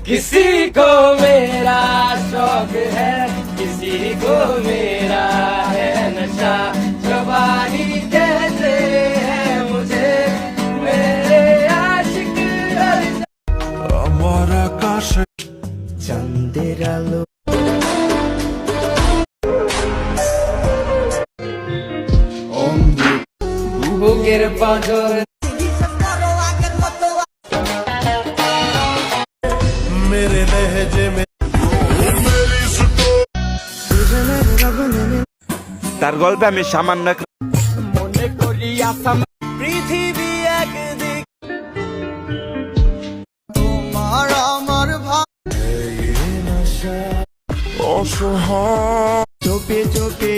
किसी को मेरा शौक है, किसी को मेरा है नशा, जवानी कहते हैं मुझे मेरे आशिक। আমার আকাশে চাঁদের আলো বুকের পাঁজর मेरे लहजे में তার গল্পে আমি সামান্য মনে করি আসাম পৃথিবী একদিক তোমার আমার অসহায় চোপে চোপে